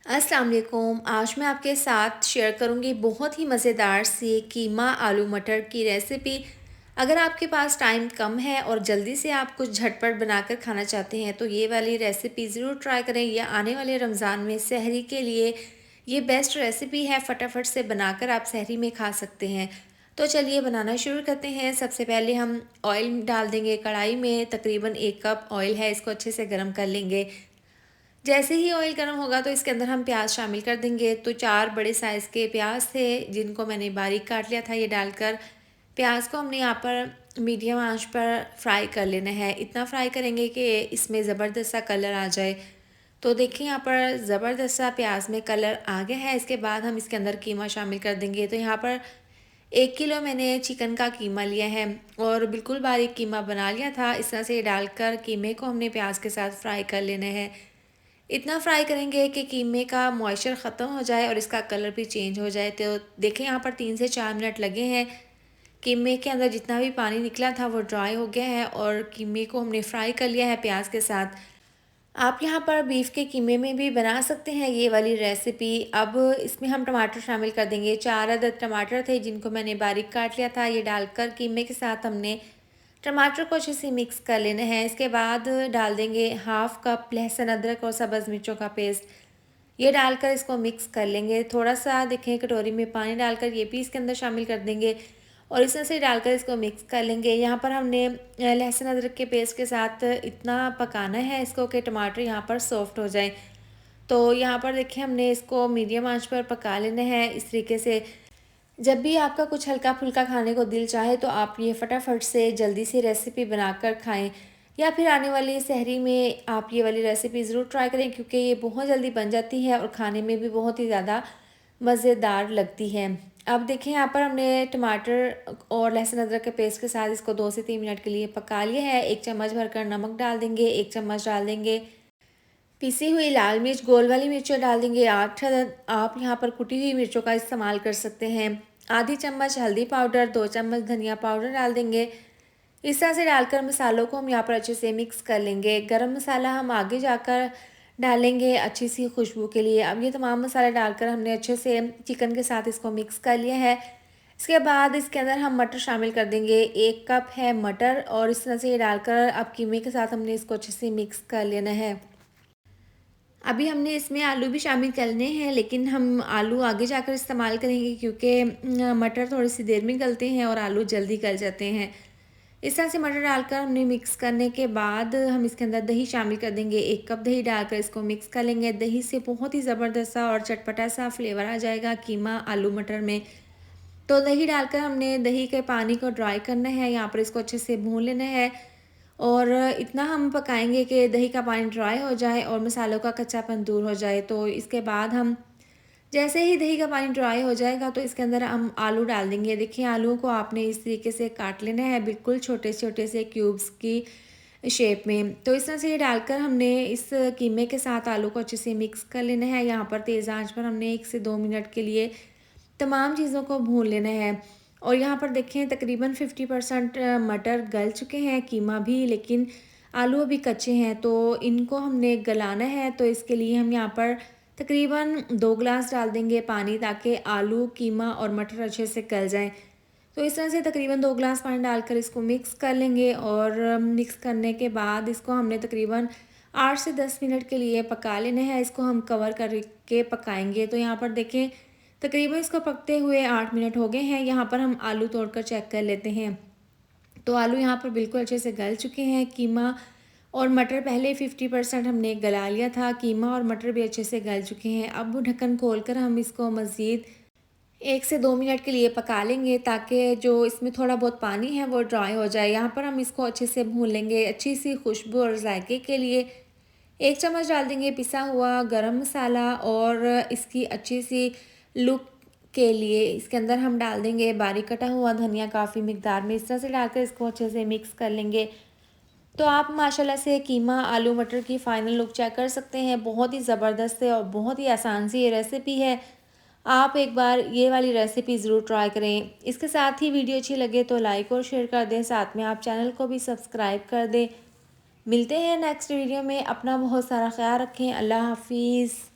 अस्सलाम वालेकुम। आज मैं आपके साथ शेयर करूंगी बहुत ही मज़ेदार सी कीमा आलू मटर की रेसिपी। अगर आपके पास टाइम कम है और जल्दी से आप कुछ झटपट बनाकर खाना चाहते हैं तो ये वाली रेसिपी ज़रूर ट्राई करें। यह आने वाले रमज़ान में सहरी के लिए ये बेस्ट रेसिपी है, फटाफट से बनाकर आप सहरी में खा सकते हैं। तो चलिए बनाना शुरू करते हैं। सबसे पहले हम ऑयल डाल देंगे कढ़ाई में। तकरीबन 1 कप ऑयल है, इसको अच्छे से गर्म कर लेंगे। जैसे ही ऑयल गर्म होगा तो इसके अंदर हम प्याज शामिल कर देंगे। तो 4 बड़े साइज़ के प्याज थे जिनको मैंने बारीक काट लिया था। ये डालकर प्याज को हमने यहाँ पर मीडियम आंच पर फ्राई कर लेना है। इतना फ्राई करेंगे कि इसमें ज़बरदस्त सा कलर आ जाए। तो देखिए यहाँ पर ज़बरदस्त सा प्याज में कलर आ गया है। इसके बाद हम इसके अंदर कीमा शामिल कर देंगे। तो यहाँ पर 1 किलो मैंने चिकन का कीमा लिया है और बिल्कुल बारीक कीमा बना लिया था। इस तरह से डालकर कीमे को हमने प्याज के साथ फ्राई कर लेना है। इतना फ्राई करेंगे कि कीमे का मॉइस्चर ख़त्म हो जाए और इसका कलर भी चेंज हो जाए। तो देखें यहाँ पर 3 से 4 मिनट लगे हैं। कीमे के अंदर जितना भी पानी निकला था वो ड्राई हो गया है और कीमे को हमने फ्राई कर लिया है प्याज के साथ। आप यहाँ पर बीफ के कीमे में भी बना सकते हैं ये वाली रेसिपी। अब इसमें हम टमाटर शामिल कर देंगे। 4 अदद टमाटर थे जिनको मैंने बारीक काट लिया था। ये डालकर कीमे के साथ हमने टमाटर को अच्छे से मिक्स कर लेना है। इसके बाद डाल देंगे 1/2 कप लहसुन अदरक और सब्ज़ मिर्चों का पेस्ट। ये डालकर इसको मिक्स कर लेंगे। थोड़ा सा देखें कटोरी में पानी डालकर ये भी इसके अंदर शामिल कर देंगे और इस तरह से डालकर इसको मिक्स कर लेंगे। यहाँ पर हमने लहसुन अदरक के पेस्ट के साथ इतना पकाना है इसको कि टमाटर यहाँ पर सॉफ्ट हो जाए। तो यहाँ पर देखिए हमने इसको मीडियम आंच पर पका लेना है। इस तरीके से जब भी आपका कुछ हल्का फुल्का खाने को दिल चाहे तो आप ये फटाफट से जल्दी से रेसिपी बनाकर खाएं, या फिर आने वाली सहरी में आप ये वाली रेसिपी ज़रूर ट्राई करें क्योंकि ये बहुत जल्दी बन जाती है और खाने में भी बहुत ही ज़्यादा मज़ेदार लगती है। अब देखें यहाँ पर हमने टमाटर और लहसुन अदरक के पेस्ट के साथ इसको 2 से 3 मिनट के लिए पका लिया है। 1 चम्मच भरकर नमक डाल देंगे, 1 चम्मच डाल देंगे पिसी हुई लाल मिर्च, गोल वाली मिर्चें डाल देंगे 8 अदद। आप यहाँ पर कुटी हुई मिर्चों का इस्तेमाल कर सकते हैं। आधी चम्मच हल्दी पाउडर, 2 चम्मच धनिया पाउडर डाल देंगे। इस तरह से डालकर मसालों को हम यहाँ पर अच्छे से मिक्स कर लेंगे। गरम मसाला हम आगे जाकर डालेंगे अच्छी सी खुशबू के लिए। अब ये तमाम मसाले डालकर हमने अच्छे से चिकन के साथ इसको मिक्स कर लिया है। इसके बाद इसके अंदर हम मटर शामिल कर देंगे। 1 कप है मटर और इस तरह से ये डालकर अब कीमे के साथ हमने इसको अच्छे से मिक्स कर लेना है। अभी हमने इसमें आलू भी शामिल करने हैं लेकिन हम आलू आगे जाकर इस्तेमाल करेंगे क्योंकि मटर थोड़ी सी देर में गलते हैं और आलू जल्दी गल जाते हैं। इस तरह से मटर डालकर हमने मिक्स करने के बाद हम इसके अंदर दही शामिल कर देंगे। 1 कप दही डालकर इसको मिक्स कर लेंगे। दही से बहुत ही ज़बरदस्त सा और चटपटा सा फ्लेवर आ जाएगा कीमा आलू मटर में। तो दही डालकर हमने दही के पानी को ड्राई करना है। यहाँ पर इसको अच्छे से भून लेना है और इतना हम पकाएंगे कि दही का पानी ड्राई हो जाए और मसालों का कच्चापन दूर हो जाए। तो इसके बाद हम जैसे ही दही का पानी ड्राई हो जाएगा तो इसके अंदर हम आलू डाल देंगे। देखिए आलूओं को आपने इस तरीके से काट लेना है, बिल्कुल छोटे छोटे से क्यूब्स की शेप में। तो इस तरह से ये डालकर हमने इस कीमे के साथ आलू को अच्छे से मिक्स कर लेना है। यहाँ पर तेज़ आंच पर हमने 1 से 2 मिनट के लिए तमाम चीज़ों को भून लेना है। और यहाँ पर देखें तकरीबन 50% मटर गल चुके हैं, कीमा भी, लेकिन आलू अभी कच्चे हैं तो इनको हमने गलाना है। तो इसके लिए हम यहाँ पर तकरीबन 2 गिलास डाल देंगे पानी ताकि आलू, कीमा और मटर अच्छे से गल जाएँ। तो इस तरह से तकरीबन 2 गिलास पानी डालकर इसको मिक्स कर लेंगे और मिक्स करने के बाद इसको हमने तकरीबन 8 से 10 मिनट के लिए पका लेना है। इसको हम कवर करके पकाएंगे। तो यहाँ पर देखें तकरीबन इसको पकते हुए 8 मिनट हो गए हैं। यहाँ पर हम आलू तोड़कर चेक कर लेते हैं। तो आलू यहाँ पर बिल्कुल अच्छे से गल चुके हैं। कीमा और मटर पहले 50% हमने गला लिया था। कीमा और मटर भी अच्छे से गल चुके हैं। अब ढक्कन खोलकर हम इसको मज़ीद 1 से 2 मिनट के लिए पका लेंगे ताकि जो इसमें थोड़ा बहुत पानी है वो ड्राई हो जाए। यहाँ पर हम इसको अच्छे से भून लेंगे अच्छी सी खुशबू और जायके के लिए। 1 चम्मच डाल देंगे पिसा हुआ गरम मसाला और इसकी अच्छी सी लुक के लिए इसके अंदर हम डाल देंगे बारीक कटा हुआ धनिया काफ़ी मिकदार में। इस तरह से डालकर इसको अच्छे से मिक्स कर लेंगे। तो आप माशाल्लाह से कीमा आलू मटर की फ़ाइनल लुक चेक कर सकते हैं। बहुत ही ज़बरदस्त है और बहुत ही आसान सी ये रेसिपी है। आप एक बार ये वाली रेसिपी ज़रूर ट्राई करें। इसके साथ ही वीडियो अच्छी लगे तो लाइक और शेयर कर दें, साथ में आप चैनल को भी सब्सक्राइब कर दें। मिलते हैं नेक्स्ट वीडियो में। अपना बहुत सारा ख्याल रखें। अल्लाह हाफिज़।